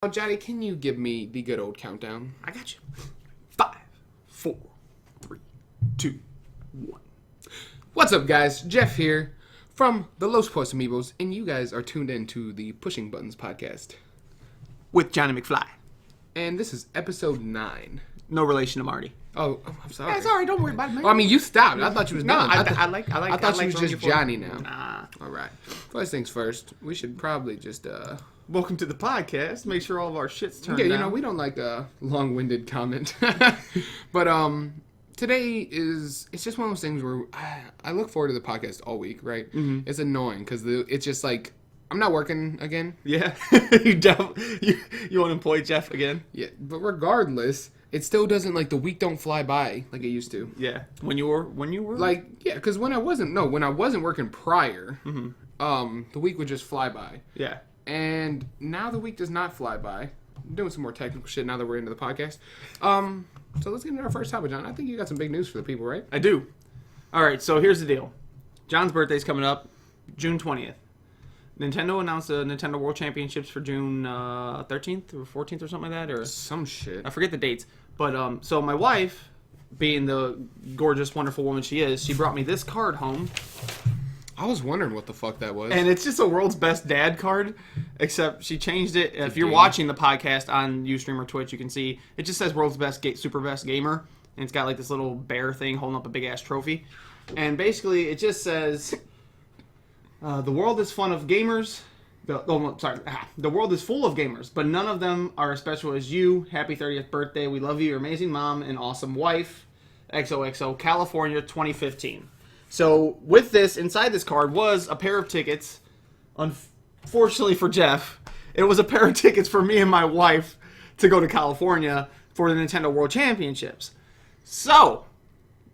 Now, Johnny, can you give me the good old countdown? I got you. 5, 4, 3, 2, 1. What's up, guys? Jeff here from the Los Pollos Amiibos, and you guys are tuned in to the Pushing Buttons podcast. With Johnny McFly. And this is episode 9. No relation to Marty. Oh, I'm sorry. That's all right. Don't worry about it, man. Well, I mean, you stopped. I thought you was done. I thought you was just Johnny now. Nah. All right. First things first, we should probably just Welcome to the podcast. Make sure all of our shit's turned yeah, down. you know, we don't like a long-winded comment. But today it's just one of those things where I look forward to the podcast all week, right? Mm-hmm. It's annoying because it's just like I'm not working again. Yeah. you unemployed Jeff again? Yeah, but regardless, it still doesn't, like, the week don't fly by like it used to. Yeah. When you were? Like, yeah, because when I wasn't working prior, the week would just fly by. Yeah. And now the week does not fly by. I'm doing some more technical shit now that we're into the podcast. So let's get into our first topic, John. I think you got some big news for the people, right? I do. All right, so here's the deal. John's birthday's coming up June 20th. Nintendo announced the Nintendo World Championships for June 13th or 14th or something like that, or Some shit. I forget the dates. But so my wife, being the gorgeous, wonderful woman she is, she brought me this card home. I was wondering what the fuck that was. And it's just a world's best dad card, except she changed it. If you're game. watching the podcast on Ustream or Twitch, you can see it just says world's best, super best gamer. And it's got like this little bear thing holding up a big ass trophy. And basically it just says, the world is fun of gamers. The world is full of gamers, but none of them are as special as you. Happy 30th birthday. We love you, your amazing mom and awesome wife. XOXO, California 2015. So with this, inside this card was a pair of tickets. Unfortunately for Jeff, it was a pair of tickets for me and my wife to go to California for the Nintendo World Championships. So,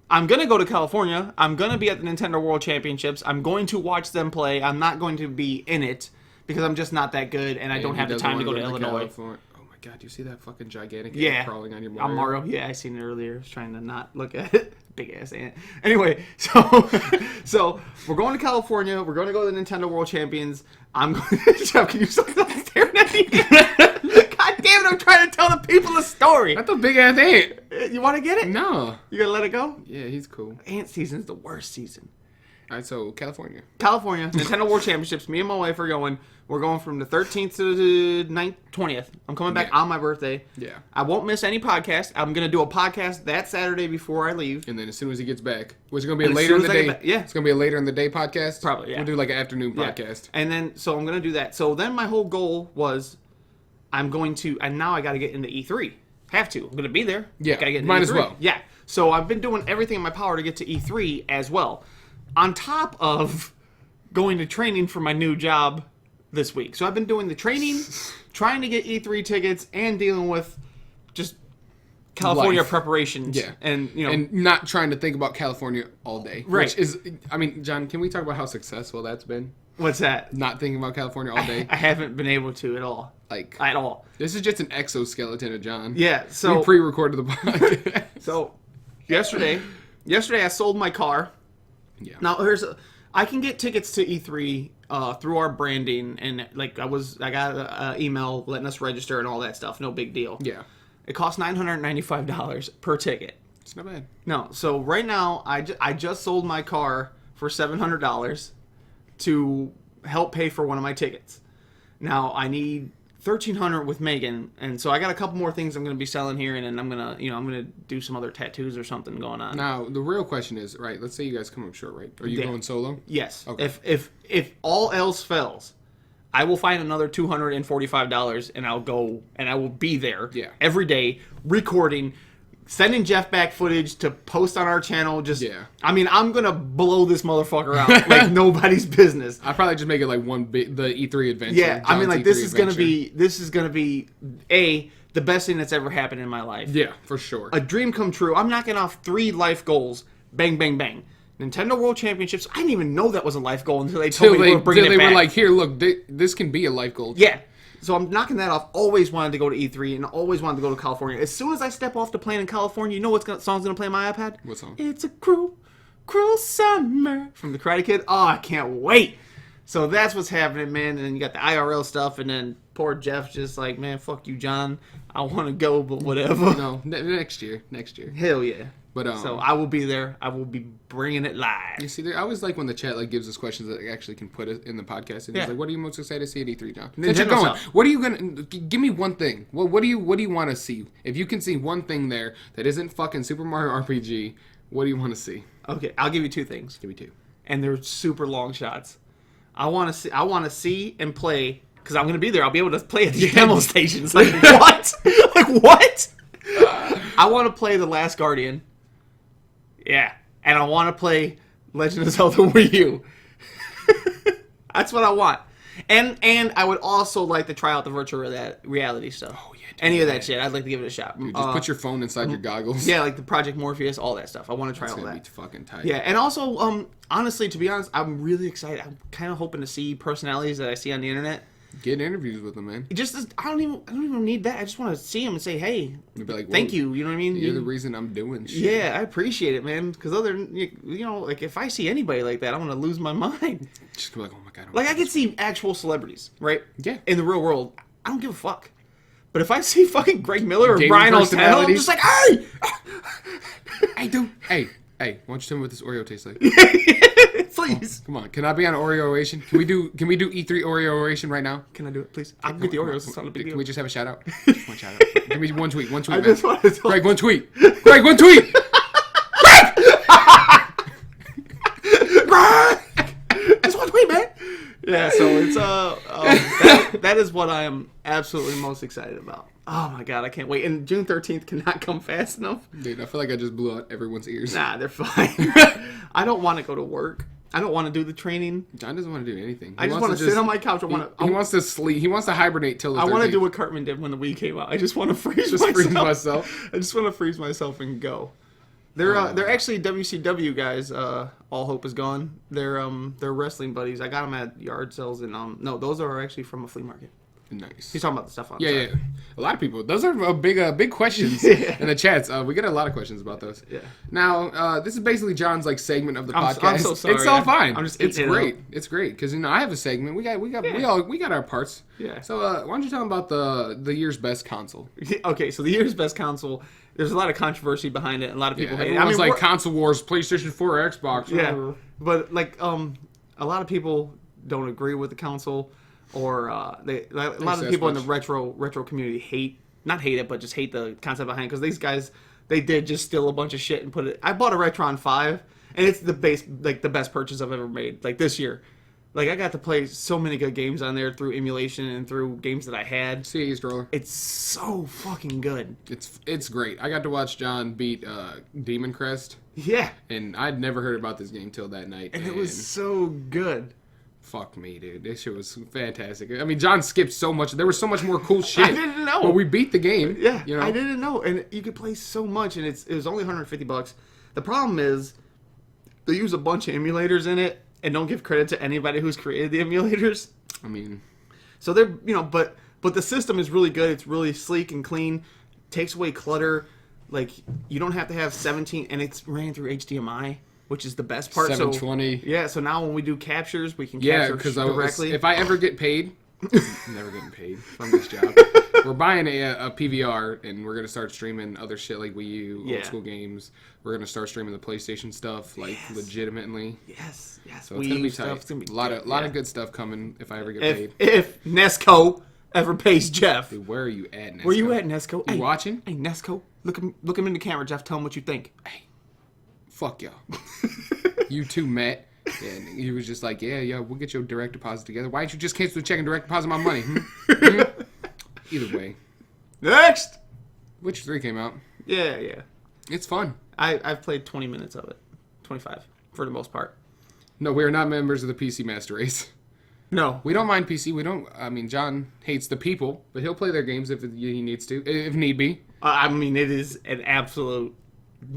I'm going to go to California. I'm going to be at the Nintendo World Championships. I'm going to watch them play. I'm not going to be in it because I'm just not that good and I don't have the time to go to Illinois. Oh my god, do you see that fucking gigantic ant crawling on your Mario? Mario? On Mario, yeah, I seen it earlier. I was trying to not look at it. Big ass ant. Anyway, so we're going to California. We're going to go to the Nintendo World Champions. I'm going to... Jeff, can you stop staring at me? God damn it, I'm trying to tell the people a story. That's a big ass ant. You want to get it? No. You gonna let it go? Yeah, he's cool. Ant season's the worst season. All right, so California, Nintendo World Championships. Me and my wife are going. We're going from the 13th to the 20th. I'm coming back on my birthday. Yeah. I won't miss any podcast. I'm going to do a podcast that Saturday before I leave. And then as soon as he gets back, which is going to be a later in the day. Yeah. It's going to be a later in the day podcast. Probably, yeah. We'll do like an afternoon podcast. And then, so I'm going to do that. So then my whole goal was I'm going to, and now I got to get into E3. Have to. I'm going to be there. Yeah. Gotta get into might E3. as well. Yeah. So I've been doing everything in my power to get to E3 as well. On top of going to training for my new job this week. So I've been doing the training, trying to get E3 tickets, and dealing with just California preparations. Yeah. And, you know. And not trying to think about California all day. Right. Which is, I mean, John, can we talk about how successful that's been? What's that? Not thinking about California all day. I haven't been able to at all. Like. At all. This is just an exoskeleton of John. Yeah, so. We pre-recorded the podcast. So, yesterday I sold my car. Yeah. Now, I can get tickets to E3 through our branding, and like I got an email letting us register and all that stuff. No big deal. Yeah. It costs $995 per ticket. It's not bad. No, so right now I just sold my car for $700 to help pay for one of my tickets. Now I need $1,300 with Megan, and so I got a couple more things I'm going to be selling here, and then I'm gonna do some other tattoos or something going on. Now the real question is, right? Let's say you guys come up short, right? Are you going solo? Yes. Okay. If all else fails, I will find another $245, and I'll go and I will be there. Yeah. Every day recording. Sending Jeff back footage to post on our channel. I mean, I'm gonna blow this motherfucker out like nobody's business. I'll probably just make it like the E3 adventure. Yeah, I mean, like E3 this is adventure. gonna be the best thing that's ever happened in my life. Yeah, for sure. A dream come true. I'm knocking off 3 life goals. Bang, bang, bang. Nintendo World Championships. I didn't even know that was a life goal until they told me they were bringing it back. They were like, here, look, this can be a life goal. Yeah. So I'm knocking that off. Always wanted to go to E3 and always wanted to go to California. As soon as I step off the plane in California, you know what song's going to play on my iPad? What song? It's a cruel, cruel summer from the Karate Kid. Oh, I can't wait. So that's what's happening, man. And then you got the IRL stuff, and then poor Jeff just like, man, fuck you, John. I want to go, but whatever. No, next year. Hell yeah. But so I will be there. I will be bringing it live. You see, I always like when the chat like gives us questions that actually can put it in the podcast. And he's like, "What are you most excited to see at E3, John?" Since you're going, what are you gonna give me one thing? What do you want to see? If you can see one thing there that isn't fucking Super Mario RPG, what do you want to see? Okay, I'll give you two things. Give me two. And they're super long shots. I want to see and play because I'm gonna be there. I'll be able to play at these demo stations. Like what? Like what? I want to play The Last Guardian. Yeah, and I want to play Legend of Zelda Wii U. That's what I want. And I would also like to try out the virtual reality stuff. Oh, yeah. Any of that shit. I'd like to give it a shot. Dude, just put your phone inside your goggles. Yeah, like the Project Morpheus, all that stuff. I want to try all that. Be fucking tight. Yeah, and also, honestly, to be honest, I'm really excited. I'm kind of hoping to see personalities that I see on the internet. Get interviews with them, man. I don't even need that. I just want to see them and say, hey, like, thank you. You know what I mean? You're the reason I'm doing shit. Yeah, I appreciate it, man. Because like if I see anybody like that, I'm gonna lose my mind. Just be like, oh my god. Like I could see actual celebrities, right? Yeah. In the real world, I don't give a fuck. But if I see fucking Greg Miller or Brian O'Tell, I'm just like, hey, hey, dude, hey, why don't you tell me what this Oreo tastes like? Please. Come on, can I be on Oreo-ation? Can we do E3 Oreo-ation right now? Can I do it, please? I'll get the Oreos. It's not a big deal. Can we just have a shout out? One shout out. Give me one tweet, I man. just want to tell Greg, one tweet. Greg, one tweet. Greg! Just one tweet, man. Yeah, so it's that is what I am absolutely most excited about. Oh my god, I can't wait. And June 13th cannot come fast enough. Dude, I feel like I just blew out everyone's ears. Nah, they're fine. I don't want to go to work. I don't want to do the training. John doesn't want to do anything. I just want to sit on my couch. He wants to sleep. He wants to hibernate till the 13th. I want to do what Cartman did when the Wii came out. I just want to freeze myself. I just want to freeze myself and go. They're actually WCW guys. All Hope is Gone. They're wrestling buddies. I got them at yard sales and no, those are actually from a flea market. Nice. He's talking about the stuff on. Yeah. A lot of people. Those are big questions in the chats. We get a lot of questions about those. Yeah. Now, this is basically John's like segment of the podcast. I'm so sorry. It's all fine. It's great. It's great because I have a segment. We got our parts. Yeah. So why don't you tell them about the year's best console? Okay, so the year's best console. There's a lot of controversy behind it. And a lot of people hate it. Everyone's like console wars, PlayStation 4, or Xbox. Yeah. But like a lot of people don't agree with the console. Or a lot of people in the retro community not hate it, but just hate the concept behind it. Because these guys, they did just steal a bunch of shit and put it. I bought a Retron 5, and it's the best purchase I've ever made. Like this year, like I got to play so many good games on there through emulation and through games that I had. CAE Stroller. It's so fucking good. It's great. I got to watch John beat Demon Crest. Yeah. And I'd never heard about this game till that night. And it was so good. Fuck me, dude. This shit was fantastic. I mean, John skipped so much. There was so much more cool shit. I didn't know. But we beat the game. Yeah, you know? I didn't know. And you could play so much, and it was only $150. The problem is they use a bunch of emulators in it and don't give credit to anybody who's created the emulators. I mean... So they're, but the system is really good. It's really sleek and clean. Takes away clutter. Like, you don't have to have 17... And it's ran through HDMI. Which is the best part. 720. So now when we do captures, we can capture directly. If I ever get paid, I'm never getting paid from this job. We're buying a PVR, and we're going to start streaming other shit like Wii U, old school games. We're going to start streaming the PlayStation stuff, like, legitimately. Yes. So it's going to be tight. It's gonna be a lot of good stuff coming if I ever get paid. If Nesco ever pays Jeff. Dude, where are you at, Nesco? Where you at, Nesco? You watching? Hey, Nesco, look him in the camera, Jeff. Tell him what you think. Hey. Fuck y'all. You too, Matt. And he was just like, yeah, we'll get your direct deposit together. Why don't you just cancel the check and direct deposit my money? Either way. Next! Witcher 3 came out. Yeah. It's fun. I've played 20 minutes of it. 25, for the most part. No, we are not members of the PC Master Race. No. We don't mind PC. John hates the people, but he'll play their games if he needs to, if need be. It is an absolute...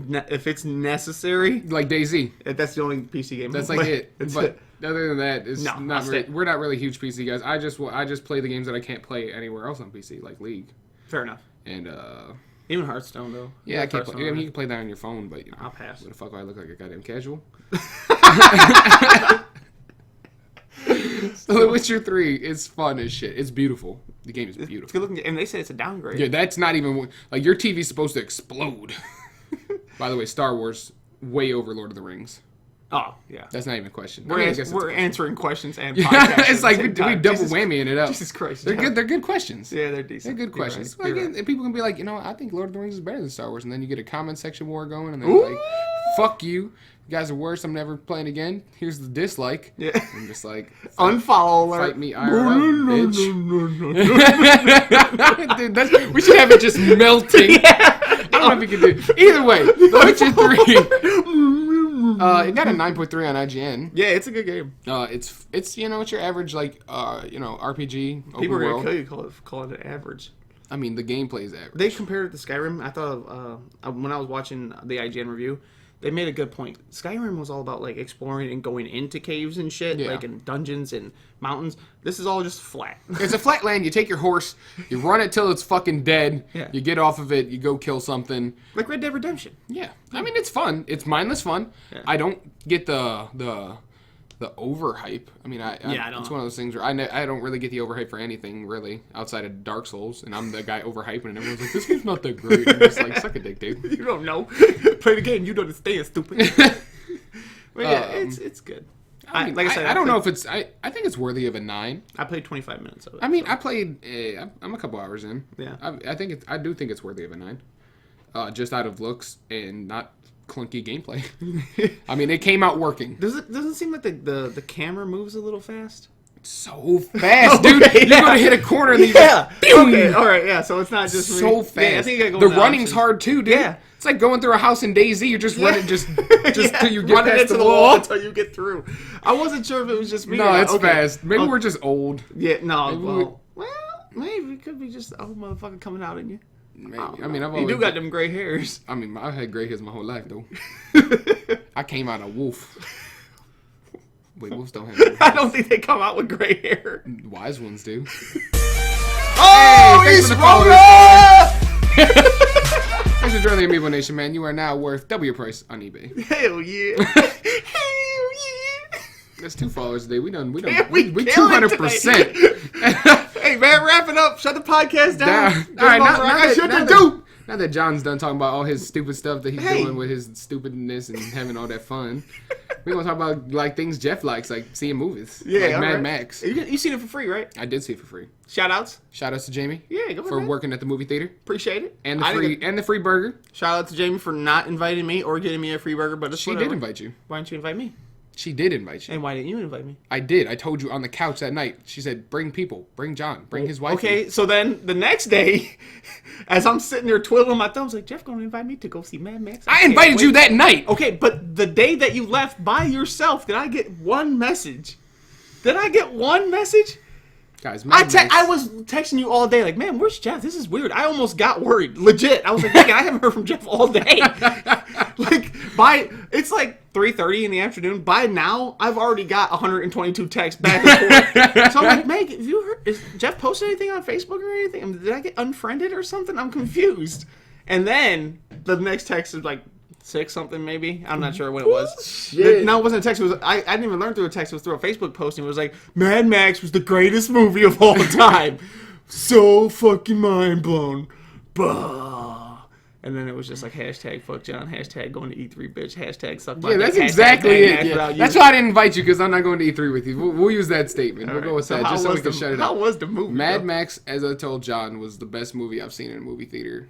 If it's necessary, like DayZ, that's the only PC game. That's like it. But other than that, it's not really. We're not really huge PC guys. I just play the games that I can't play anywhere else on PC, like League. Fair enough. And even Hearthstone though. Yeah, I can't play. You can play that on your phone, but I'll pass. What the fuck? Do I look like a goddamn casual? The Witcher 3 is fun as shit. It's beautiful. The game is beautiful. It's good looking, and they say it's a downgrade. Yeah, that's not even like your TV's supposed to explode. By the way, Star Wars way over Lord of the Rings. Oh yeah, that's not even a question. We're answering questions and podcasts. It's like we double whammying it up. Jesus Christ, they're good. They're good questions. Yeah, they're decent. They're good questions. Right. And people can be like, I think Lord of the Rings is better than Star Wars, and then you get a comment section war going, and they're like, "Fuck you. You guys are worse. I'm never playing again. Here's the dislike." Yeah. I'm just like, unfollow alert. Fight me IRL, bitch. Dude, we should have it just melting. Yeah. I don't know if you can do it. Either way, The Witcher 3. It got a 9.3 on IGN. Yeah, it's a good game. It's it's your average RPG open People are world. gonna kill you calling it average. I mean, the gameplay is average. They compared it to Skyrim. I thought when I was watching the IGN review, they made a good point. Skyrim was all about like exploring and going into caves and shit, like in dungeons and mountains. This is all just flat. It's a flat land. You take your horse, you run it till it's fucking dead. Yeah. You get off of it, you go kill something. Like Red Dead Redemption. Yeah. I mean, it's fun. It's mindless fun. Yeah. I don't get the overhype. I mean, I don't. It's one of those things where I don't really get the overhype for anything really outside of Dark Souls, and I'm the guy overhyping, and everyone's like, "This game's not that great." I'm just like, "Suck a dick, dude." You don't know. Play the game. You don't understand, stupid. But yeah, it's good. I don't know if it's. I think it's worthy of a 9. I played 25 minutes of it. I mean, I played. I'm a couple hours in. Yeah. I do think it's worthy of a 9. Just out of looks and not clunky gameplay. I mean, it came out working. Doesn't seem like the camera moves a little fast? It's so fast, dude. Okay, you're gonna hit a corner and okay, all right, yeah. So it's not just so fast. Yeah, I think you gotta go the running's hard too, dude. Yeah. It's like going through a house in DayZ. You're just running, just till you get past the wall until you get through. I wasn't sure if it was just me. No, it's fast. Maybe we're just old. Yeah, no. Maybe it could be just a old motherfucker coming out in you. Maybe. I mean, you do got them gray hairs. I mean, I've had gray hairs my whole life, though. I came out a wolf. Wait, wolves don't have gray hairs. I don't think they come out with gray hair. Wise ones do. Oh, he's rolling! Thanks for joining the Amiibo Nation, man. You are now worth double your price on eBay. Hell yeah. Hell yeah. That's 2 followers today. We 200%. Hey, man, wrap it up. Shut the podcast down. All right, now that John's done talking about all his stupid stuff that he's doing with his stupidness and having all that fun, we're going to talk about like things Jeff likes, like seeing movies. Yeah, like Mad Max. You seen it for free, right? I did see it for free. Shout-outs? Shout-outs to Jamie. Yeah, go ahead, for man. working at the movie theater. Appreciate it. And the free burger. Shout-out to Jamie for not inviting me or getting me a free burger, but she did invite you. Why didn't you invite me? She did invite you. And why didn't you invite me? I did. I told you on the couch that night. She said, bring people. Bring John. Bring his wife. Okay, so then the next day, as I'm sitting there twiddling my thumbs, like, Jeff going to invite me to go see Mad Max? I invited you that night. Okay, but the day that you left by yourself, did I get one message? Guys, I was texting you all day, like, man, where's Jeff? This is weird. I almost got worried. Legit. I was like, I haven't heard from Jeff all day. It's like 3:30 in the afternoon. By now, I've already got 122 texts back and forth. So I'm like, Meg, have you heard? Is Jeff posted anything on Facebook or anything? Did I get unfriended or something? I'm confused. And then the next text is like 6 something maybe. I'm not sure what it was. Shit. No, it wasn't a text. It was I didn't even learn through a text. It was through a Facebook post. And it was like, Mad Max was the greatest movie of all time. So fucking mind blown. Bah. And then it was just like hashtag fuck John, hashtag going to E3 bitch, hashtag suck my dick, that's exactly it. Yeah. That's why I didn't invite you, because I'm not going to E3 with you. We'll use that statement. We'll go with that just so we can shut it up. How was the movie? Mad Max, as I told John, was the best movie I've seen in a movie theater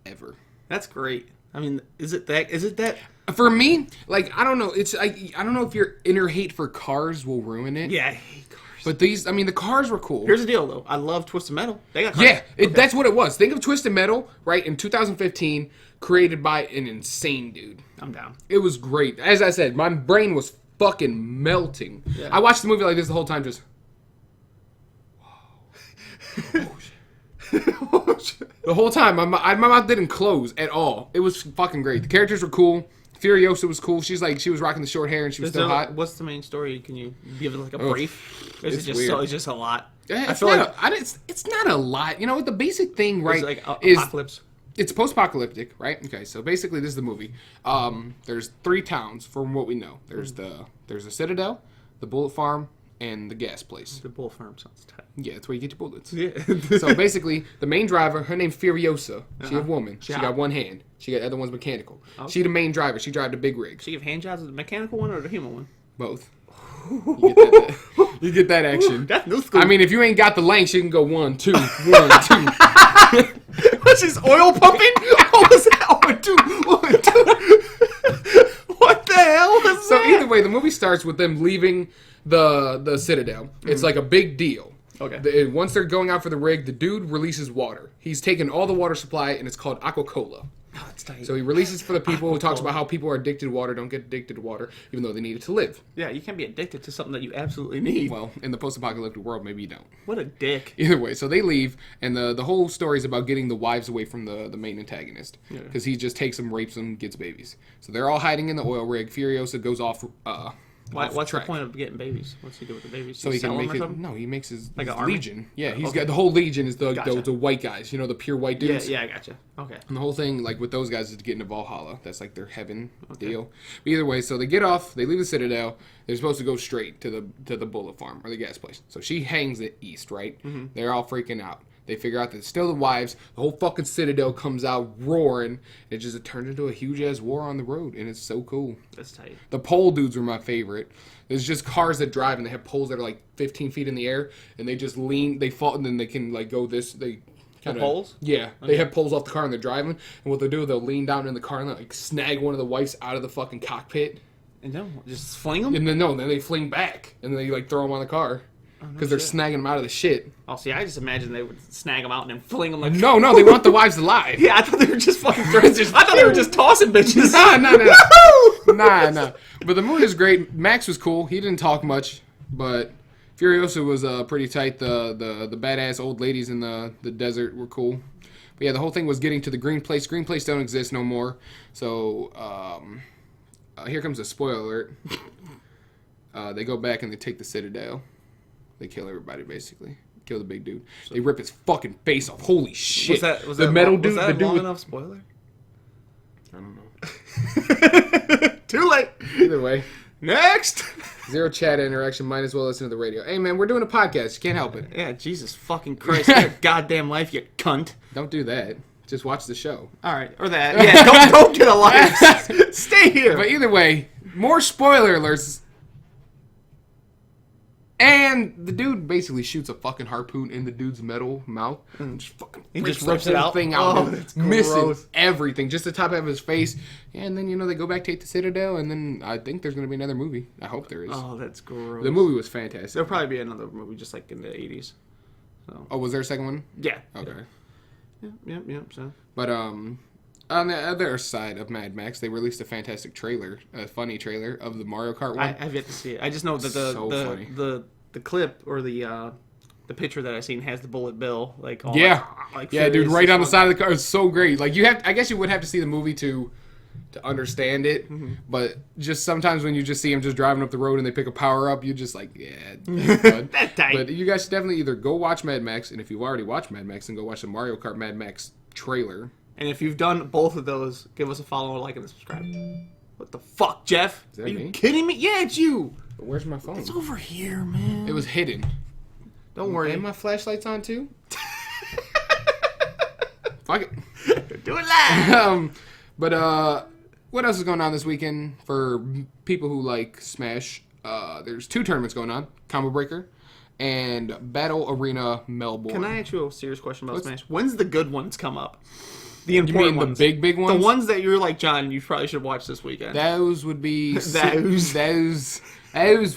ever. That's great. I mean, is it that? For me, like, I don't know. It's like, I don't know if your inner hate for cars will ruin it. Yeah, I hate cars. But the cars were cool. Here's the deal, though. I love Twisted Metal. They got cars. Yeah, that's what it was. Think of Twisted Metal, right, in 2015, created by an insane dude. I'm down. It was great. As I said, my brain was fucking melting. Yeah. I watched the movie like this the whole time, just... Whoa. Oh, shit. The whole time, my mouth didn't close at all. It was fucking great. The characters were cool. Furiosa was cool. She was rocking the short hair and she was still hot. What's the main story? Can you give it like a brief? Or is it just it's just a lot? It's not a lot. You know, the basic thing, right? It's like apocalypse. It's post-apocalyptic, right? Okay, so basically this is the movie. There's 3 towns from what we know. There's the Citadel, the Bullet Farm, and the gas place. The bull farm sounds tight. Yeah, that's where you get your bullets. Yeah. So basically, the main driver, her name's Furiosa. She a woman. She got one hand. She got the other one's mechanical. Okay. She the main driver. She drive the big rig. She give hand jobs with the mechanical one or the human one? Both. You get that action. That's new school. I mean, if you ain't got the length, she can go 1, 2, 1, 2. What's this, oil pumping? What was that? 1, 2, 1, 2. What the hell was that? So either way, the movie starts with them leaving the Citadel. It's like a big deal. Okay. Once they're going out for the rig, the dude releases water. He's taken all the water supply, and it's called Aqua-Cola. Oh, that's tight. So he releases for the people who talks about how people are addicted to water, don't get addicted to water, even though they need it to live. Yeah, you can't be addicted to something that you absolutely need. Well, in the post-apocalyptic world, maybe you don't. What a dick. Either way, so they leave, and the whole story is about getting the wives away from the main antagonist. Because he just takes them, rapes them, gets babies. So they're all hiding in the oil rig. Furiosa goes off What's track. the point of getting babies? What's he do with the babies? So he can make it. Something? No, he makes his Like an army? legion. Yeah, he's got the whole legion is the white guys. You know, the pure white Yeah, dudes. yeah, I gotcha. Okay. And the whole thing, like with those guys, is to get into Valhalla. That's like their heaven deal. But either way, so they get off. They leave the Citadel. They're supposed to go straight to the bullet farm or the gas place. So she hangs it east, right? Mm-hmm. They're all freaking out. They figure out that it's still the wives. The whole fucking Citadel comes out roaring. It turns into a huge-ass war on the road, and it's so cool. That's tight. The pole dudes were my favorite. There's just cars that drive, and they have poles that are like 15 feet in the air, and they just lean, they fall, and then they can like go this, they kind of... poles? Yeah. Okay. They have poles off the car, and they're driving, and what they'll do, they'll lean down in the car, and they'll like snag one of the wives out of the fucking cockpit. And then just fling them? And then, then they fling back, and then they like throw them on the car. Because they're snagging them out of the shit. Oh, see, I just imagine they would snag them out and then fling them like... No, they want the wives alive. Yeah, I thought they were just fucking throwing... I thought they were just tossing bitches. Nah. But the movie was great. Max was cool. He didn't talk much, but Furiosa was pretty tight. The badass old ladies in the desert were cool. But yeah, the whole thing was getting to the green place. Green place don't exist no more. So here comes a spoiler alert. They go back and they take the Citadel. They kill everybody, basically. Kill the big dude. They rip his fucking face off. Holy shit. Was the that metal long, dude. Was that the dude long with... enough spoiler? I don't know. Too late. Either way. Next. Zero chat interaction. Might as well listen to the radio. Hey, man, we're doing a podcast. You can't help it. Yeah, Jesus fucking Christ. Your goddamn life, you cunt. Don't do that. Just watch the show. All right. Or that. Yeah, don't get a life. Stay here. But either way, more spoiler alerts. And the dude basically shoots a fucking harpoon in the dude's metal mouth and just fucking rips the whole thing out. Oh, that's missing gross. everything. Just the top half of his face. Yeah, and then, they go back, take the Citadel, and then I think there's going to be another movie. I hope there is. Oh, that's gross. The movie was fantastic. There'll probably be another movie just like in the 80s. So. Oh, was there a second one? Yeah. Okay. Yep, so. But, on the other side of Mad Max, they released a fantastic trailer, a funny trailer of the Mario Kart one. I've yet to see it. I just know that the clip or the picture that I seen has the bullet bill dude, right on the side of the car. It's so great. Like I guess you would have to see the movie to understand it, but just sometimes when you just see him just driving up the road and they pick a power up, you're just like, that's tight. But you guys should definitely either go watch Mad Max, and if you've already watched Mad Max, then go watch the Mario Kart Mad Max trailer. And if you've done both of those, give us a follow, a like, and a subscribe. What the fuck, Jeff? Is that Are you me? kidding me? Yeah, it's you. But where's my phone? It's over here, man. It was hidden. Don't worry. And my flashlight's on too? Fuck it. Do it live. But what else is going on this weekend for people who like Smash? There's 2 tournaments going on. Combo Breaker and Battle Arena Melbourne. Can I ask you a serious question about Smash? When's the good ones come up? The You important mean ones. the big ones? The ones that you're like, John, you probably should watch this weekend. Those would be... Those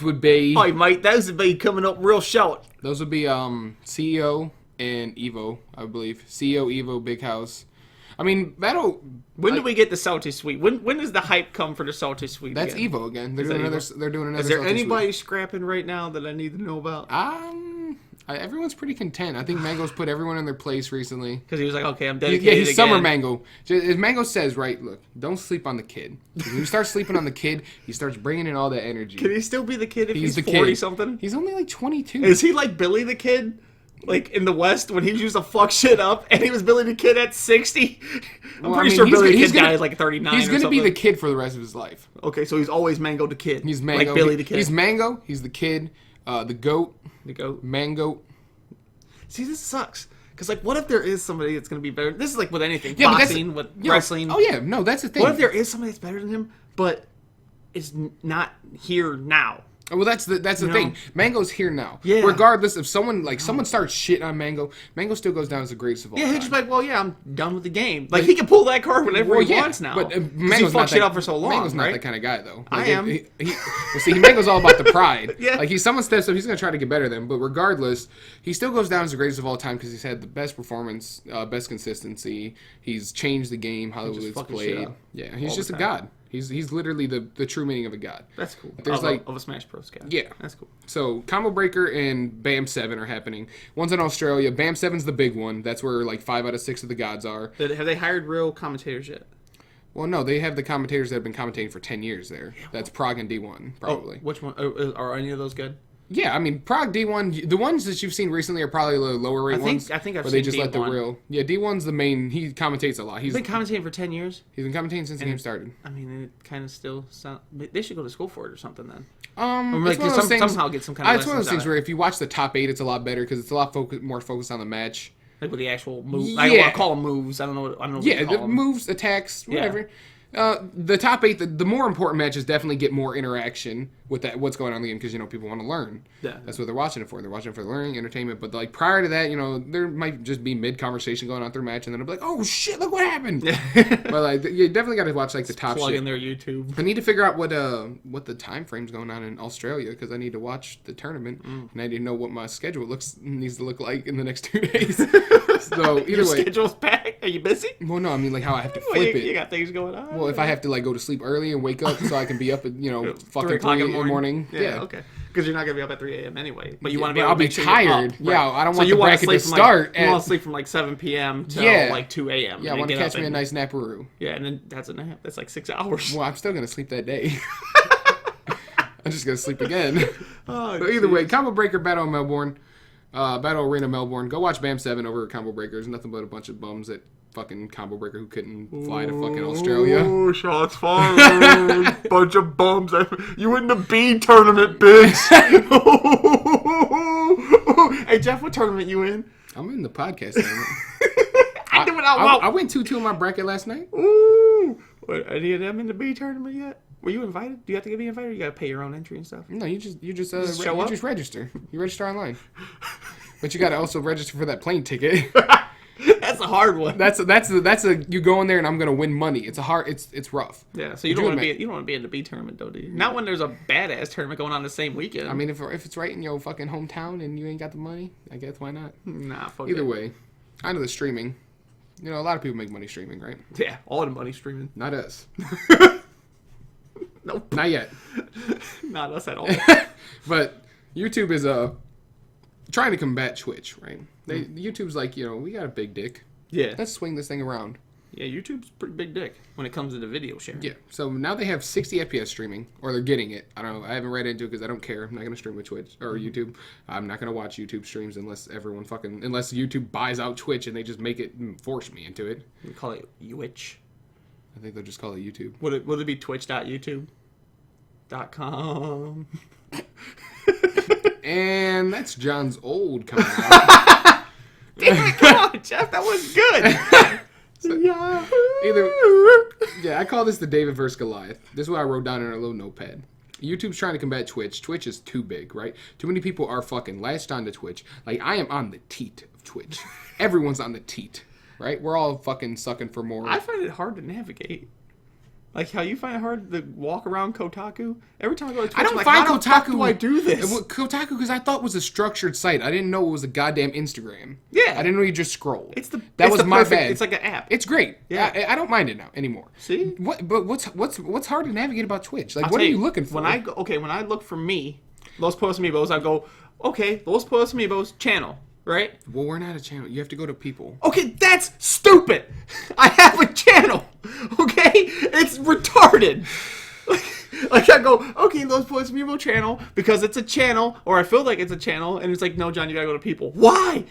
would be... Oh, mate, those would be coming up real short. Those would be CEO and Evo, I believe. CEO, Evo, Big House. I mean, Battle... When do we get the Salty Sweet? When does the hype come for the Salty Sweet That's again? Evo again. They're doing another Is there Salty anybody Sweet. scrapping right now that I need to know about? Everyone's pretty content. I think Mango's put everyone in their place recently. Because he was like, okay, I'm dedicated Yeah, he's again. Summer Mango. As Mango says, right, look, don't sleep on the kid. When you start sleeping on the kid, he starts bringing in all that energy. Can he still be the kid if he's the 40-something? He's only like 22. Is he like Billy the Kid? Like in the West when he used to fuck shit up and he was Billy the Kid at 60? I'm pretty sure Billy the Kid guy is like 39 He's going to or be something. the kid for the rest of his life. Okay, so he's always Mango the Kid. He's Mango. Like Billy the Kid. He's Mango. He's the kid. The goat. The goat. Mangoat. See, this sucks. Because, like, what if there is somebody that's going to be better? This is like with anything. Yeah, boxing, with wrestling. Oh, yeah. No, that's the thing. What if there is somebody that's better than him, but is not here now? Well, that's the thing. Mango's here now. Yeah. Regardless if someone starts shit on Mango still goes down as the greatest of all Yeah, time. he's just like, well, yeah, I'm done with the game. Like, he can pull that card whenever he wants now. But Mango's fucked shit up for so long, Mango's not right? that kind of guy, though. I Like, am. Well, see, Mango's all about the pride. Yeah. Like, someone steps up, he's going to try to get better than them. But regardless, he still goes down as the greatest of all time because he's had the best performance, best consistency. He's changed the game, how it's fucking played. shit up Yeah, he's all just the a time. god. He's literally the true meaning of a god. That's cool. There's of a Smash Bros. Guy. Yeah. That's cool. So, Combo Breaker and BAM 7 are happening. One's in Australia. BAM 7's the big one. That's where, like, 5 out of 6 of the gods are. Have they hired real commentators yet? Well, no, they have the commentators that have been commentating for 10 years there. That's Prague and D1, probably. Oh, which one? Are any of those good? Yeah, I mean, Prague, D1, the ones that you've seen recently are probably the lower rate ones. I think I've where seen they just let the D1. real... Yeah, D1's the main... He commentates a lot. He's been commentating for 10 years? He's been commentating since the game started. I mean, it kind of still sounds... They should go to school for it or something then. Or like, somehow get some kind of It's one of those lessons things out of where if you watch the top 8, it's a lot better because it's a lot more focused on the match. Like with the actual moves. Yeah. I don't want to call them moves. I don't know what Yeah, you call the them. moves, attacks, whatever. The top 8, the more important matches definitely get more interaction with what's going on in the game because, people want to learn. Yeah. That's what they're watching it for. They're watching it for learning, entertainment. But, like, prior to that, there might just be mid-conversation going on through a match, and then it'll be like, oh, shit, look what happened. But, like, you definitely got to watch, like, the top Plug shit. in their YouTube. I need to figure out what the time frame's going on in Australia because I need to watch the tournament, and I need to know what my schedule needs to look like in the next 2 days. So, either Your way. schedule's packed? Are you busy? Well, no, I mean, like, how I have to Well, flip you it. got things going on. Well, if I have to, like, go to sleep early and wake up so I can be up at, 3 fucking 3 in the morning. Yeah, okay. Because you're not going to be up at 3 a.m. anyway. But you want to be But able I'll to be make sure tired. You're up, Yeah, I don't so want you the wanna bracket to sleep from, start. you want to sleep from like 7 p.m. till like 2 a.m. Yeah, I want to catch me a nice naparoo. Yeah, and then that's a nap. That's like 6 hours. Well, I'm still going to sleep that day. I'm just going to sleep again. Oh, So either way, Combo Breaker Battle in Melbourne. Battle Arena Melbourne. Go watch BAM 7 over at Combo Breaker. There's nothing but a bunch of bums at fucking Combo Breaker who couldn't fly to fucking Australia. Oh, shots fired. Bunch of bums. You in the B tournament, bitch. Hey, Jeff, what tournament you in? I'm in the podcast tournament. I do it out loud. I went 2-2 in my bracket last night. Ooh. What, are any of them in the B tournament yet? Were you invited? Do you have to get invited? Or you got to pay your own entry and stuff? No, you just show up? just register. You register online. But you got to also register for that plane ticket. That's a hard one. That's a you go in there and I'm gonna win money. It's rough. Yeah, so you don't want to be in the B tournament though, do you? Not when there's a badass tournament going on the same weekend. I mean, if it's right in your fucking hometown and you ain't got the money, I guess why not? Nah, fuck Either it. way, I know the streaming. A lot of people make money streaming, right? Yeah, all the money streaming. Not us. Nope. Not yet. Not us at all. But YouTube is trying to combat Twitch, right? YouTube's like, we got a big dick. Yeah. Let's swing this thing around. Yeah, YouTube's pretty big dick when it comes to the video sharing. Yeah. So now they have 60 FPS streaming, or they're getting it. I don't know. I haven't read into it because I don't care. I'm not going to stream with Twitch or YouTube. I'm not going to watch YouTube streams unless unless YouTube buys out Twitch and they just make it and force me into it. We call it Twitch. I think they'll just call it YouTube. Would it be twitch.youtube.com? And that's John's old coming out. Damn it, come on, Jeff, that was good. I call this the David versus Goliath. This is what I wrote down in a little notepad. YouTube's trying to combat Twitch. Twitch is too big, right? Too many people are fucking latched onto Twitch. Like, I am on the teat of Twitch. Everyone's on the teat, right? We're all fucking sucking for more. I find it hard to navigate. Like how you find it hard to walk around Kotaku. Every time I go to Twitch, I don't I'm like, find how Kotaku. The fuck do I do this? Kotaku, because I thought it was a structured site. I didn't know it was a goddamn Instagram. Yeah. I didn't know you just scroll. That was my bad. It's like an app. It's great. Yeah. I don't mind it now anymore. See? But what's hard to navigate about Twitch? Like, what are you looking for? When I look for me, Los Pollos Amiibos, I go, okay, Los Pollos Amiibos channel, right? Well, we're not a channel. You have to go to people. Okay, that's stupid. I have a channel. Okay, it's retarded. Like I go, okay, Los Pollos Amiibo channel because it's a channel, or I feel like it's a channel, and it's like, no, John, you gotta go to people. Why?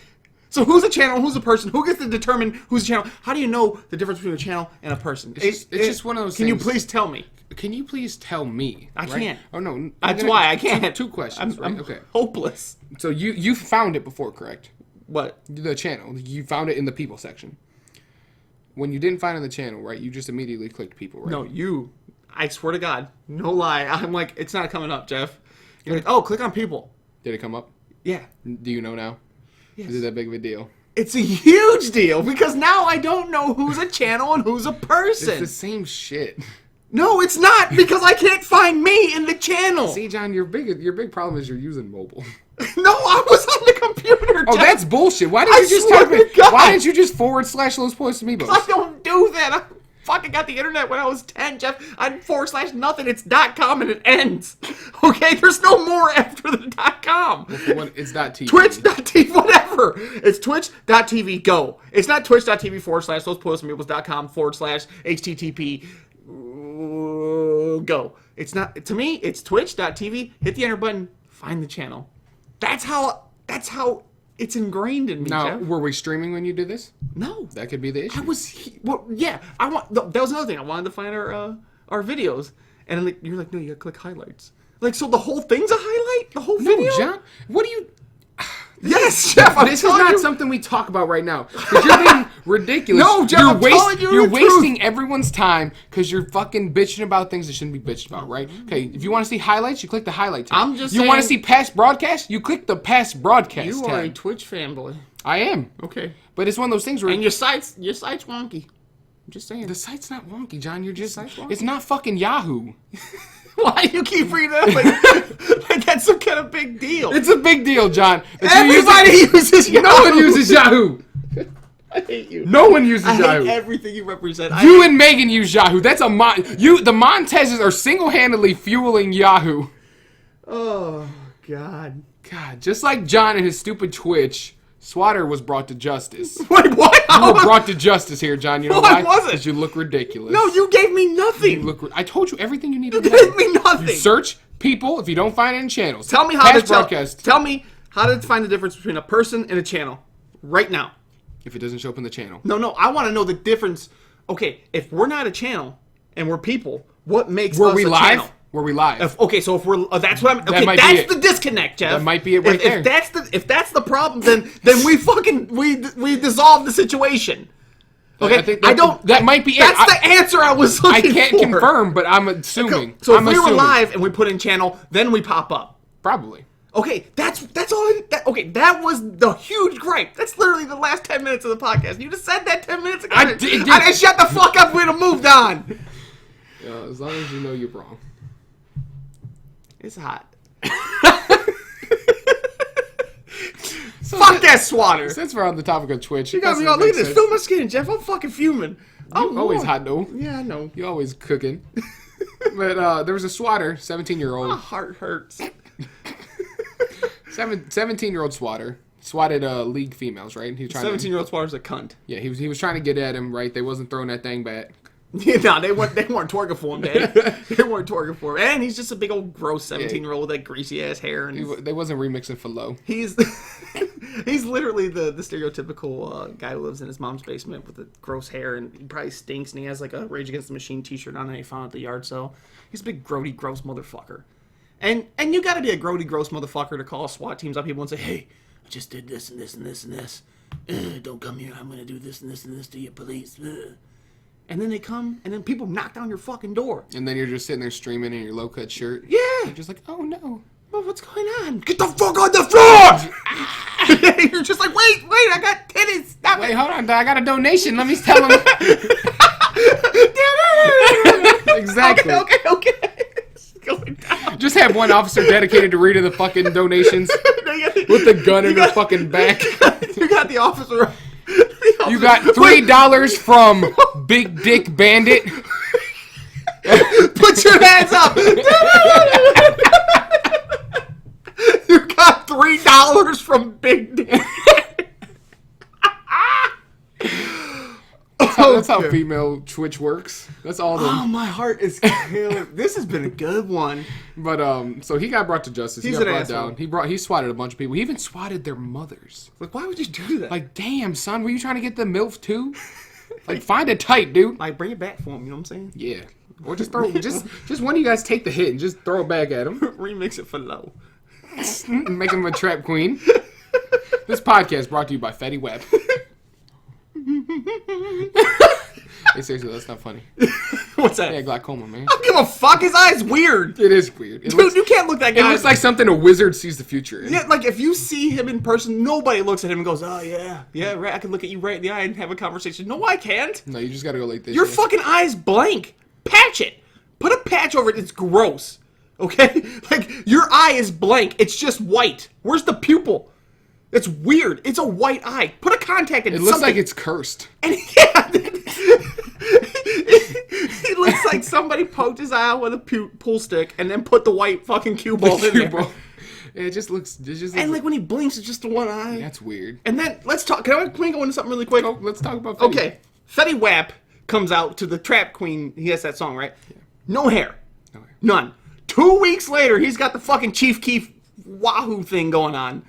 So who's a channel? Who's a person? Who gets to determine who's a channel? How do you know the difference between a channel and a person? It's just one of those Can things. you please tell me? Can you please tell me? I can't. Oh, no. That's why I can't. Two questions, right? I'm Okay. hopeless. So you found it before, correct? What? The channel. You found it in the people section. When you didn't find it in the channel, right, you just immediately clicked people, right? No, you. I swear to God. No lie. I'm like, it's not coming up, Jeff. You're like, oh, click on people. Did it come up? Yeah. Do you know now? Yes. Is it that big of a deal? It's a huge deal because now I don't know who's a channel and who's a person. It's the same shit. No, it's not because I can't find me in the channel. See, John, your big problem is you're using mobile. No, I was on the computer. Oh, Jeff. that's bullshit. Why didn't you just swear type it? to God. Why didn't you just / those Pollos Amiibos? I don't do that. I fucking got the internet when I was 10, Jeff. I / nothing. It's .com and it ends. Okay, there's no more after the .com. It's .tv. Twitch.tv, whatever. It's twitch.tv, go. It's not twitch.tv / those Pollos.com / http go. It's not, to me, it's twitch.tv, hit the enter button, find the channel. That's how it's ingrained in me, Now, Jeff. were we streaming when you did this? No. That could be the issue. I was, well, yeah, that was another thing. I wanted to find our videos. And like, you're like, no, you gotta click highlights. Like, so the whole thing's a highlight? The whole video? No, John. What do you... Yes, Jeff, This is not something we talk about right now. Because you're being ridiculous. No, Jeff, I'm telling you You're the truth. wasting everyone's time because you're fucking bitching about things that shouldn't be bitched about, right? Okay, if you want to see highlights, you click the highlight tab. I'm just You want to saying- see past broadcasts? You click the past broadcast You tab. are a Twitch fanboy. I am. Okay. But it's one of those things where... And your site's wonky. I'm just saying. The site's not wonky, John. You're just... site's wonky? It's not fucking Yahoo. Why do you keep reading that? Like that's some kind of big deal. It's a big deal, John. that you use Everybody uses Yahoo. No one uses Yahoo. I hate you. No one uses I Yahoo. hate everything you represent. You and Megan use Yahoo. That's a the Montezes are single-handedly fueling Yahoo. Oh God. God, just like John and his stupid Twitch, Swatter was brought to justice. Wait, what? You were brought to justice here, John. You know What why? was it? Because you look ridiculous. No, you gave me nothing. You look. I told you everything you need to You know. gave me nothing. You search people if you don't find it in channels. Tell me how Past to broadcast. tell me how to find the difference between a person and a channel right now. If it doesn't show up in the channel. No, I want to know the difference. Okay, if we're not a channel and we're people, what makes us Were we a live? channel? Were we live? Okay, so if we're that's what I'm. Okay, might be that's it. the disconnect, Jeff. That might be it right there. If that's the problem, then we fucking we dissolve the situation. Okay, I think that might be it. That's the answer I was I looking for. can't confirm, but I'm assuming. So I'm if we were assuming. live and we put in channel, then we pop up. Probably. Okay, that's all. That was the huge gripe. That's literally the last 10 minutes of the podcast. You just said that 10 minutes ago. I did. I didn't shut the fuck up. We'd have moved on. As long as you know you're wrong. It's hot. So Fuck that swatter. Since we're on the topic of Twitch, You got me all. Look at this. Feel my skin, Jeff. I'm fucking fuming. I'm always warm. hot though. Yeah, I know. You always cooking. But there was a swatter, 17-year-old. My heart hurts. 17-year-old swatter. Swatted league females, right? He was trying 17-year-old swatter's a cunt. Yeah, he was trying to get at him, right? They wasn't throwing that thing back. Yeah, no, they weren't twerking for him, man. They weren't twerking for him. And he's just a big old gross 17-year-old with that greasy ass hair. And They wasn't remixing for low. he's literally the stereotypical guy who lives in his mom's basement with the gross hair, and he probably stinks, and he has like a Rage Against the Machine t-shirt on that he found at the yard sale. He's a big grody gross motherfucker. And you gotta be a grody gross motherfucker to call SWAT teams up people and say, hey, I just did this and this and this and this. Don't come here, I'm gonna do this and this and this to you, police. And then they come, and then people knock down your fucking door. And then you're just sitting there streaming in your low-cut shirt. Yeah. You're just like, oh no. Well, what's going on? Get the fuck on the floor! You're just like, wait, I got titties. Stop Wait, it. hold on, I got a donation. Let me tell him. Exactly. Okay. It's going down. Just have one officer dedicated to reading the fucking donations with the gun in their fucking back. You got the officer. You got $3 from Big Dick Bandit. Put your hands up. You got $3 from Big Dick. That's That's how female Twitch works. That's all. Oh, my heart is killing. This has been a good one. But so he got brought to justice. He He's got an brought asshole. down. He swatted a bunch of people. He even swatted their mothers. Like, why would you do that? Like, damn, son, were you trying to get the MILF too? Like, find a type, dude. Like, bring it back for him. You know what I'm saying? Yeah. Or just throw, just one of you guys take the hit and just throw it back at him. Remix it for low. Make him a trap queen. This podcast brought to you by Fetty Wap. Hey, seriously, that's not funny. What's that? Yeah, glaucoma, man. I don't give a fuck. His eye's weird. It is weird. Dude, you can't look that guy. It looks like something a wizard sees the future in. Yeah, like if you see him in person, nobody looks at him and goes, "Oh yeah, right. I can look at you right in the eye and have a conversation." No, I can't. No, you just gotta go like this. Your fucking eye's blank. Patch it. Put a patch over it. It's gross. Okay? Like your eye is blank. It's just white. Where's the pupil? It's weird. It's a white eye. Put a contact in. It looks like it's cursed. And yeah, it looks like somebody poked his eye out with a pool stick and then put the white fucking cue ball in there. It just looks. And like when he blinks, it's just the one eye. That's weird. And then let's talk. Can we go into something really quick? Oh, let's talk about Fetty. Okay, Fetty Wap comes out to the Trap Queen. He has that song, right? Yeah. No hair. No hair. None. 2 weeks later, he's got the fucking Chief Keef Wahoo thing going on.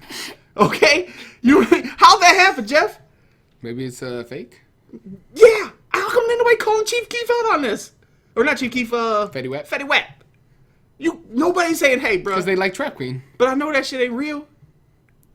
Okay? How'd that happen, Jeff? Maybe it's fake. Yeah. How come nobody calling Chief Keef out on this? Or not Chief Keef, Fetty Wap. Fetty Wap. Nobody's saying, hey, bro. Because they like Trap Queen. But I know that shit ain't real.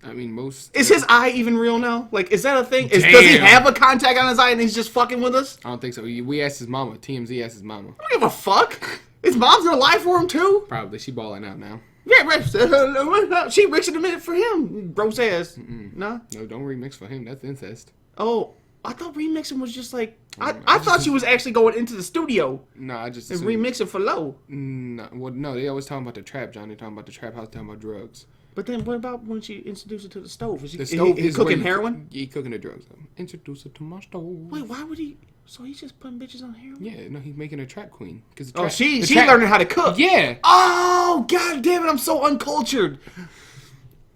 I mean, most... Is his eye even real now? Like, is that a thing? Does he have a contact on his eye and he's just fucking with us? I don't think so. We asked his mama. TMZ asked his mama. I don't give a fuck. His mom's gonna lie for him, too? Probably. She balling out now. Yeah, right. She mixing a minute for him. Gross ass. Nah? No, don't remix for him. That's incest. Oh, I thought remixing was just like... I thought she was actually going into the studio. No, I just... And remixing for low. No, well, no, they always talking about the trap, John. They talking about the trap house, talking about drugs. But then what about when she introduced her to the stove? Is Is cooking heroin? Yeah, he cooking the drugs. Introduce her to my stove. Wait, why would he... So he's just putting bitches on heroin? Yeah, no, he's making a trap queen. Cause She learning how to cook. Yeah. Oh, god damn it, I'm so uncultured.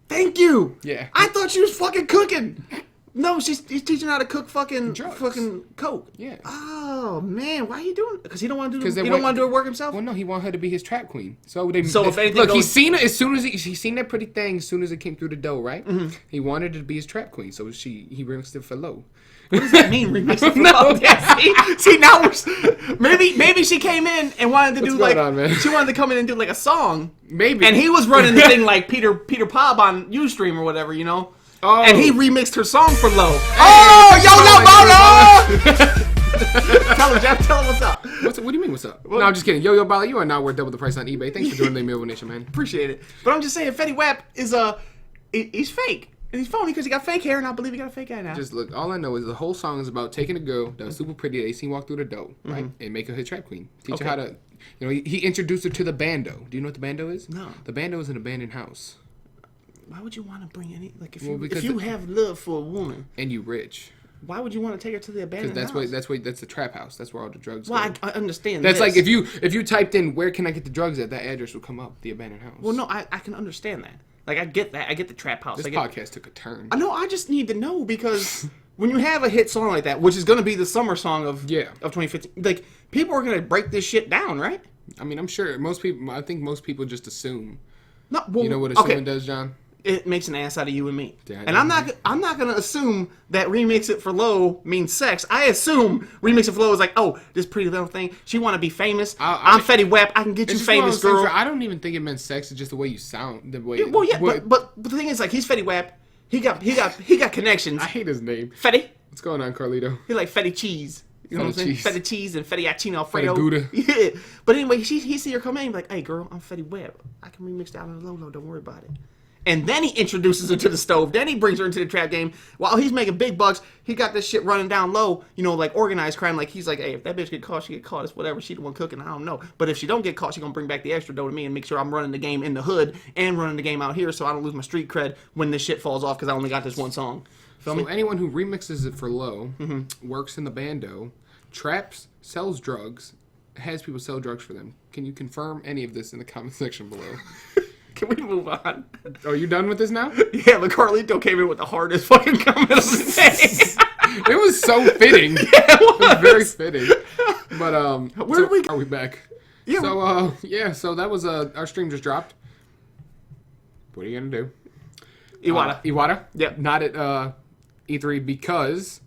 Thank you. Yeah. I thought she was fucking cooking. No, he's teaching how to cook fucking drugs. Fucking coke. Yeah. Oh man, why are you doing? Because he don't want to do. He don't want to do her work himself. Well, no, he want her to be his trap queen. So if anything, look, he's seen it as soon as he seen that pretty thing as soon as it came through the door, right? Mm-hmm. He wanted to be his trap queen, so he remixed it for low. What does that mean? Remix it for No. low? Yeah, see now maybe she came in and wanted to do What's going on, man? she wanted to come in and do like a song. Maybe. And he was running the thing like Peter Pob on Ustream or whatever, you know. Oh. And he remixed her song for low. Hey, Yo, Tell him, Jeff. Tell him what's up. What do you mean, what's up? No, I'm just kidding. Yo, Bala, you are not worth double the price on eBay. Thanks for joining the Amiibo Nation, man. Appreciate it. But I'm just saying, Fetty Wap is he's fake. And he's phony because he got fake hair, and I believe he got a fake eye now. Just look, all I know is the whole song is about taking a girl that was super pretty that they seen walk through the door, right? And make her his trap queen. Teach her how to, he introduced her to the bando. Do you know what the bando is? No. The bando is an abandoned house. Why would you want to bring any, like, if because you have love for a woman. And you rich. Why would you want to take her to the abandoned house? Because that's the trap house. That's where all the drugs go. Well, I understand That's this. like if you typed in where can I get the drugs at, that address will come up, the abandoned house. Well, no, I can understand that. Like, I get that. I get the trap house. This podcast took a turn. I know. I just need to know because when you have a hit song like that, which is going to be the summer song of 2015, like people are going to break this shit down, right? I mean, I'm sure I think most people just assume. No, well, you know what assuming does, John? It makes an ass out of you and me. Yeah, and I'm not going to assume that remix it for low means sex. I assume remix it for low is like, oh, this pretty little thing. She want to be famous. I'm Fetty Wap. I can get you famous, girl. I don't even think it meant sex. It's just the way you sound. The way. Yeah, well, yeah, but the thing is, like, he's Fetty Wap. He got connections. I hate his name. Fetty. What's going on, Carlito? He like Fetty cheese. You know what I'm saying? Fetty cheese and Fetty Achino Alfredo. Gouda. Yeah. But anyway, he see her come in and be like, hey, girl, I'm Fetty Wap. I can remix that on the low. Don't worry about it. And then he introduces her to the stove. Then he brings her into the trap game. While he's making big bucks, he got this shit running down low, like organized crime. Like, he's like, hey, if that bitch get caught, she get caught. It's whatever. She the one cooking. I don't know. But if she don't get caught, she gonna bring back the extra dough to me and make sure I'm running the game in the hood and running the game out here so I don't lose my street cred when this shit falls off because I only got this one song. Feel me? Anyone who remixes it for low, works in the bando, traps, sells drugs, has people sell drugs for them. Can you confirm any of this in the comment section below? Can we move on? Are you done with this now? Yeah, but Carlito came in with the hardest fucking comment of the day. It was so fitting. Yeah, It was very fitting. But are we back? Yeah. So that was our stream just dropped. What are you gonna do? Iwata. Yeah. Not at E3 because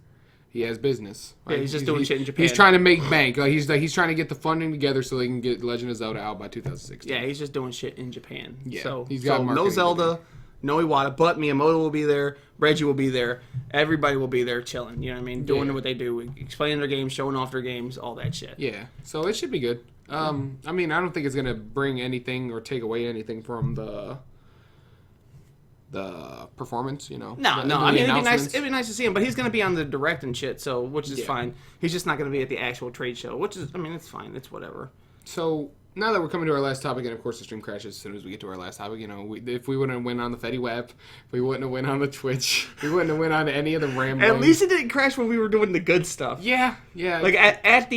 he has business. Right? Yeah, he's just doing shit in Japan. He's trying to make bank. He's trying to get the funding together so they can get Legend of Zelda out by 2016. Yeah, he's just doing shit in Japan. Yeah, so he's got no Zelda, no Iwata, but Miyamoto will be there, Reggie will be there, everybody will be there chilling. You know what I mean? Doing what they do, explaining their games, showing off their games, all that shit. Yeah, so it should be good. I mean, I don't think it's gonna bring anything or take away anything from the performance, No, I mean, it'd be nice to see him, but he's going to be on the direct and shit, so which is fine. He's just not going to be at the actual trade show, which is, I mean, it's fine. It's whatever. So now that we're coming to our last topic, and of course the stream crashes as soon as we get to our last topic, if we wouldn't have went on the Fetty Wap, if we wouldn't have went on the Twitch, we wouldn't have went on any of the rambling. At least it didn't crash when we were doing the good stuff. Yeah. Like at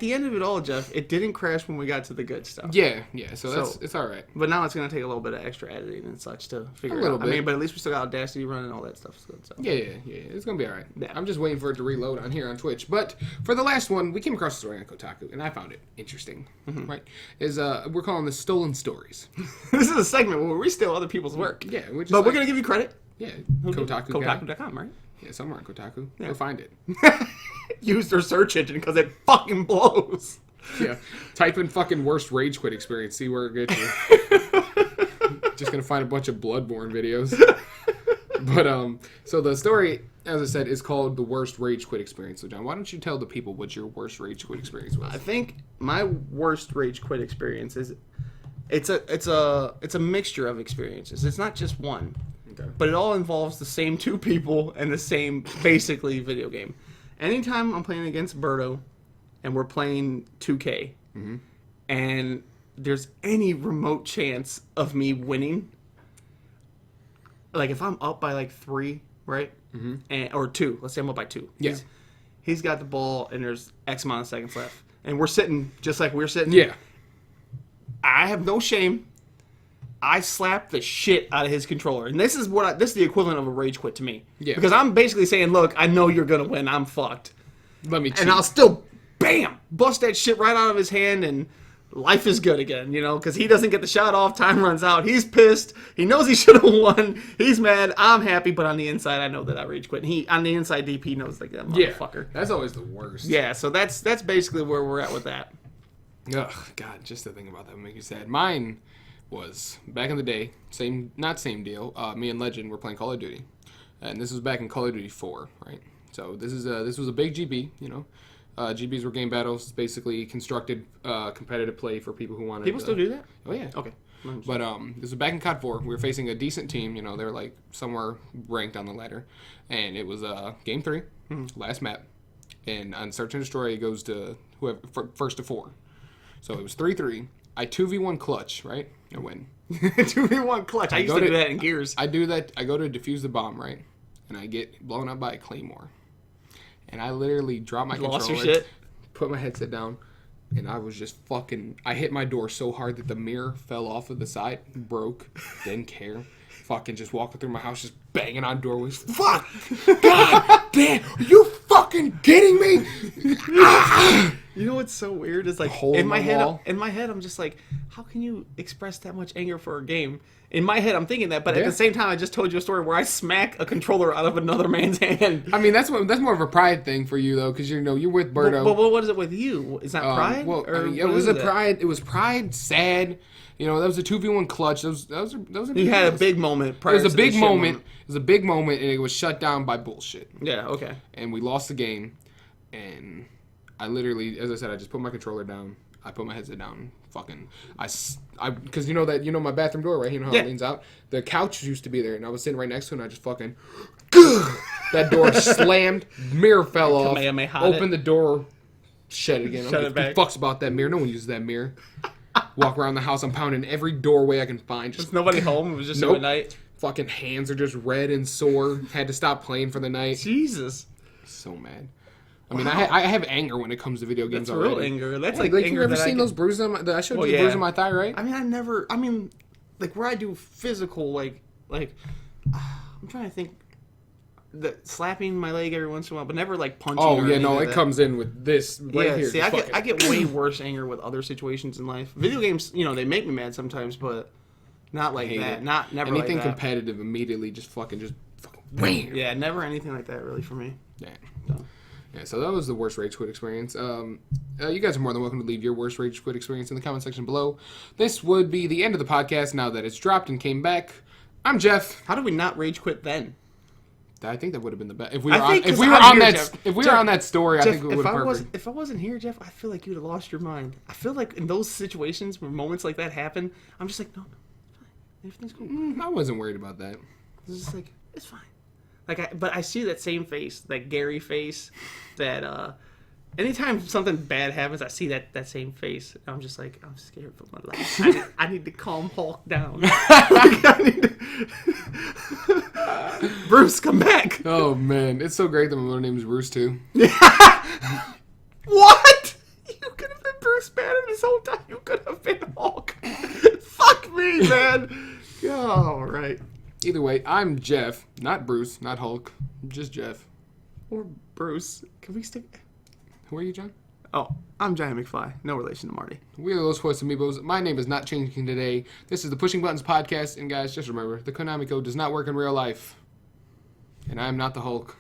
the end of it all, Jeff, it didn't crash when we got to the good stuff. Yeah. So it's all right. But now it's going to take a little bit of extra editing and such to figure it out. I mean, but at least we still got Audacity running and all that stuff. So. Yeah. It's going to be all right. Yeah. I'm just waiting for it to reload on here on Twitch. But for the last one, we came across a story on Kotaku, and I found it interesting. Mm-hmm. Right? We're calling this Stolen Stories. This is a segment where we steal other people's work. Yeah. We're going to give you credit. Yeah. Kotaku.com, right? Yeah, somewhere on Kotaku. Yeah. You'll find it. Use their search engine because it fucking blows. Yeah. Type in fucking worst rage quit experience. See where it gets you. Just gonna find a bunch of Bloodborne videos. But so the story, as I said, is called the worst rage quit experience. So John, why don't you tell the people what your worst rage quit experience was? I think my worst rage quit experience is it's a mixture of experiences. It's not just one. Okay. But it all involves the same two people and the same basically video game. Anytime I'm playing against Berto and we're playing 2K and there's any remote chance of me winning, like if I'm up by like 3, right? Or 2, let's say I'm up by 2. Yeah. He's got the ball and there's X amount of seconds left. And we're sitting just like we're sitting. Yeah. I have no shame. I slapped the shit out of his controller. And this is the equivalent of a rage quit to me. Yeah. Because I'm basically saying, look, I know you're going to win. I'm fucked. Let me cheat. And I'll still, bam, bust that shit right out of his hand and life is good again, because he doesn't get the shot off, time runs out, he's pissed, he knows he should have won, he's mad, I'm happy, but on the inside, I know that I rage quit. And he, on the inside, DP knows like that motherfucker. That's always the worst. Yeah, so that's basically where we're at with that. Ugh, God, just to think about that would make you sad. Mine was, back in the day, not same deal, me and Legend were playing Call of Duty. And this was back in Call of Duty 4, right? So this was a big GB, GBs were game battles, basically constructed competitive play for people who wanted. People still do that? Oh yeah. Okay. But this was back in COD 4. We were facing a decent team. They were like somewhere ranked on the ladder, and it was game 3, last map, and on Search and Destroy it goes to whoever first to 4. So it was 3-3. I 2v1 clutch, right? I win. 2v1 clutch. I used to do that in Gears. I do that. I go to defuse the bomb, right, and I get blown up by a claymore. And I literally dropped my controller, lost your shit, put my headset down, and I was just I hit my door so hard that the mirror fell off of the side, broke, didn't care. Fucking just walking through my house, just banging on doorways. Fuck! God damn! Are you fucking kidding me? You know what's so weird is like in my head, I'm just like, how can you express that much anger for a game? In my head, I'm thinking that, but at the same time, I just told you a story where I smack a controller out of another man's hand. I mean, that's more of a pride thing for you though, because you're with Berto. But what is it with you? Is that pride? Well, it was a pride. It was pride, sad. That was a 2v1 clutch. Those are. You had a big moment. It was a big moment. It was a big moment, and it was shut down by bullshit. Yeah. Okay. And we lost the game, and I literally, as I said, I just put my controller down. I put my headset down. Fucking, because my bathroom door, right? How it leans out. The couch used to be there, and I was sitting right next to it, and I just fucking, that door slammed, mirror fell off, opened the door, shut it again. Shut it back. Who fucks about that mirror? No one uses that mirror. Walk around the house, I'm pounding every doorway I can find. There's nobody home. It was just at night. Fucking hands are just red and sore. Had to stop playing for the night. Jesus. So mad. I mean, I have anger when it comes to video games. That's already. Real anger. That's like anger. You ever seen those bruises on my? I showed you the bruise on my thigh, right? I mean, like where I do physical, like I'm trying to think. slapping my leg every once in a while, but never like punching. Oh, or yeah, anything no, like it that. comes in with this right here. See, I get way worse anger with other situations in life. Video games, they make me mad sometimes, but not like that. Never anything like that. competitive immediately just fucking wham. Yeah, never anything like that really for me. Yeah. So. Yeah, so that was the worst rage quit experience. You guys are more than welcome to leave your worst rage quit experience in the comment section below. This would be the end of the podcast now that it's dropped and came back. I'm Jeff. How did we not rage quit then? I think that would have been the best. If we If we were on that story, Jeff, I think it would have perfect. If I wasn't here, Jeff, I feel like you'd have lost your mind. I feel like in those situations where moments like that happen, I'm just like, no, it's fine. Everything's cool. I wasn't worried about that. It's just like, it's fine. But I see that same face, that Gary face, that anytime something bad happens, I see that same face. And I'm just like, I'm scared for my life. I need to calm Hulk down. Bruce, come back. Oh man, it's so great that my middle name is Bruce too. What? You could have been Bruce Banner this whole time. You could have been Hulk. Fuck me, man. All right. Either way, I'm Jeff, not Bruce, not Hulk, just Jeff. Or Bruce. Can we stick? Who are you, John? Oh, I'm Giant McFly. No relation to Marty. We are those Force Amiibos. My name is not changing today. This is the Pushing Buttons podcast, and guys, just remember, the Konami code does not work in real life. And I'm not the Hulk.